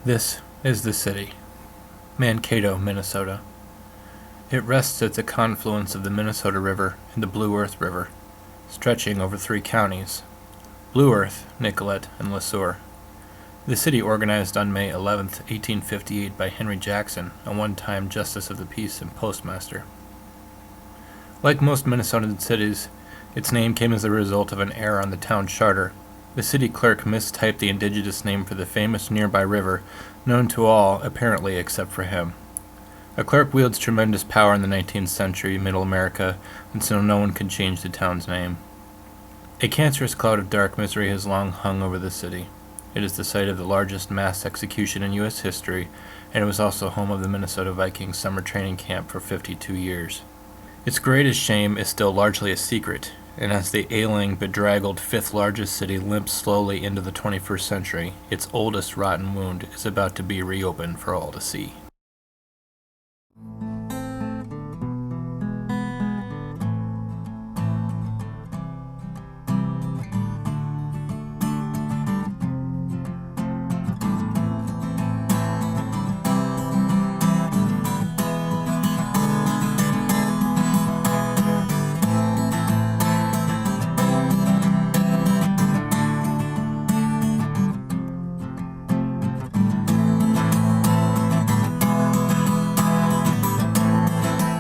This is the city, Mankato, Minnesota. It rests at the confluence of the Minnesota River and the Blue Earth River, stretching over 3 counties: Blue Earth, Nicollet, and Le Sueur. The city organized on May 11, 1858 by Henry Jackson, a one-time Justice of the Peace and Postmaster. Like most Minnesotan cities, its name came as a result of an error on the town charter. The city clerk mistyped the indigenous name for the famous nearby river, known to all, apparently, except for him. A clerk wields tremendous power in the 19th century, Middle America, and so no one could change the town's name. A cancerous cloud of dark misery has long hung over the city. It is the site of the largest mass execution in U.S. history, and it was also home of the Minnesota Vikings summer training camp for 52 years. Its greatest shame is still largely a secret, and as the ailing, bedraggled fifth largest city limps slowly into the 21st century, its oldest rotten wound is about to be reopened for all to see.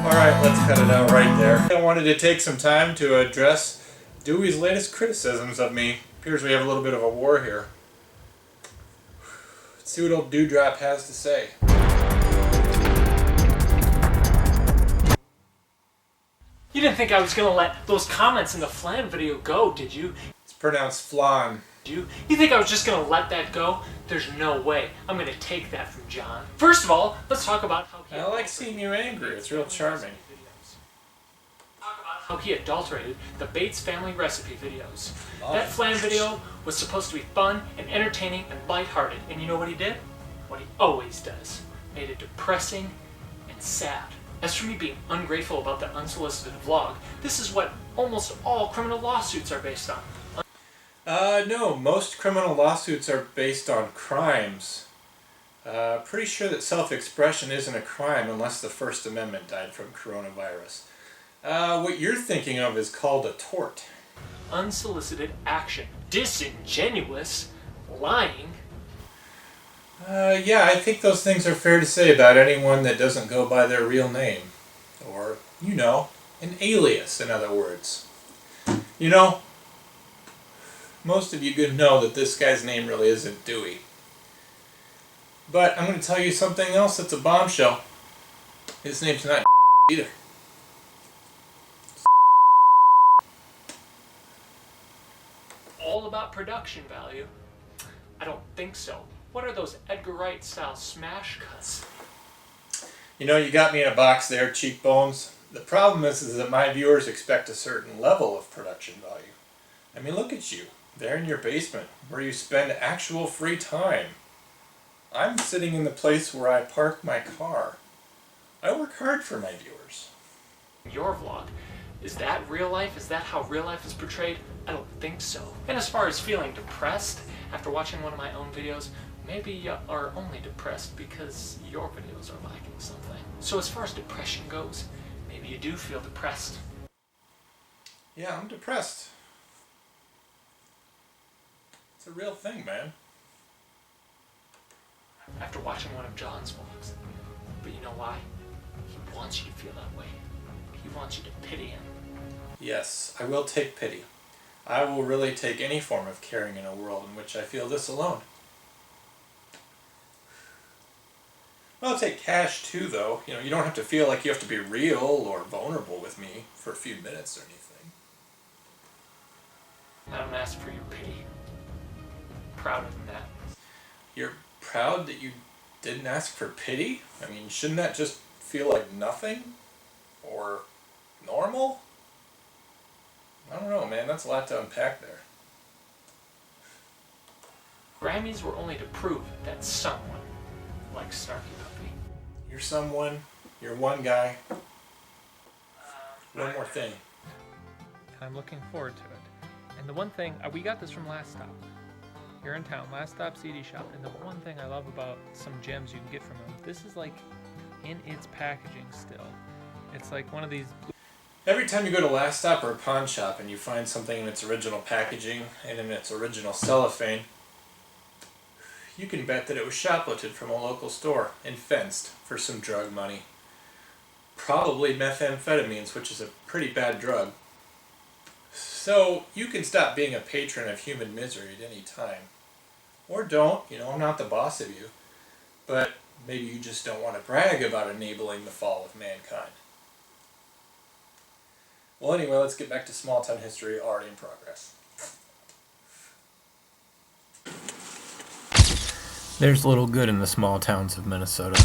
Alright, let's cut it out right there. I wanted to take some time to address Dewey's latest criticisms of me. Appears we have a little bit of a war here. Let's see what old Dewdrop has to say. You didn't think I was gonna let those comments in the Flan video go, did you? It's pronounced flan. You think I was just gonna let that go? There's no way I'm gonna take that from John. First of all, let's talk about how I like seeing you angry. It's real charming. Talk about how he adulterated the Bates family recipe videos. That Flan video was supposed to be fun and entertaining and lighthearted, and you know what he did? What he always does. Made it depressing and sad. As for me being ungrateful about the unsolicited vlog, this is what almost all criminal lawsuits are based on. No, most criminal lawsuits are based on crimes. Pretty sure that self-expression isn't a crime unless the First Amendment died from coronavirus. What you're thinking of is called a tort. Unsolicited action. Disingenuous. Lying. Yeah, I think those things are fair to say about anyone that doesn't go by their real name. Or, an alias, in other words. Most of you could know that this guy's name really isn't Dewey. But I'm going to tell you something else that's a bombshell. His name's not either. All about production value? I don't think so. What are those Edgar Wright style smash cuts? You got me in a box there, cheekbones. The problem is that my viewers expect a certain level of production value. I mean, look at you. There in your basement, where you spend actual free time. I'm sitting in the place where I park my car. I work hard for my viewers. Your vlog. Is that real life? Is that how real life is portrayed? I don't think so. And as far as feeling depressed after watching one of my own videos, maybe you are only depressed because your videos are lacking something. So as far as depression goes, maybe you do feel depressed. Yeah, I'm depressed. It's a real thing, man. After watching one of John's vlogs. But you know why? He wants you to feel that way. He wants you to pity him. Yes, I will take pity. I will really take any form of caring in a world in which I feel this alone. I'll take cash too, though. You don't have to feel like you have to be real or vulnerable with me for a few minutes or anything. I don't ask for your pity. Prouder than that. You're proud that you didn't ask for pity? I mean, shouldn't that just feel like nothing? Or normal? I don't know, man. That's a lot to unpack there. Grammys were only to prove that someone likes Snarky Puppy. You're someone. You're one guy. One more thing. I'm looking forward to it. And the one thing, we got this from last stop. You're in town, last stop CD shop, and the one thing I love about some gems you can get from them, this is like in its packaging still. It's like one of these. Every time you go to Last Stop or a pawn shop and you find something in its original packaging and in its original cellophane, you can bet that it was shoplifted from a local store and fenced for some drug money. Probably methamphetamines, which is a pretty bad drug. So you can stop being a patron of human misery at any time. Or don't, I'm not the boss of you. But maybe you just don't want to brag about enabling the fall of mankind. Well, anyway, let's get back to small town history already in progress. There's little good in the small towns of Minnesota,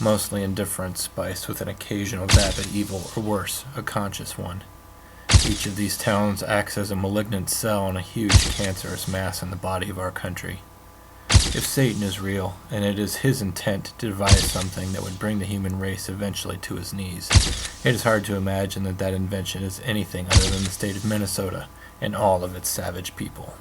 mostly indifference spiced with an occasional vapid evil, or worse, a conscious one. Each of these towns acts as a malignant cell in a huge cancerous mass in the body of our country. If Satan is real, and it is his intent to devise something that would bring the human race eventually to his knees, it is hard to imagine that that invention is anything other than the state of Minnesota and all of its savage people.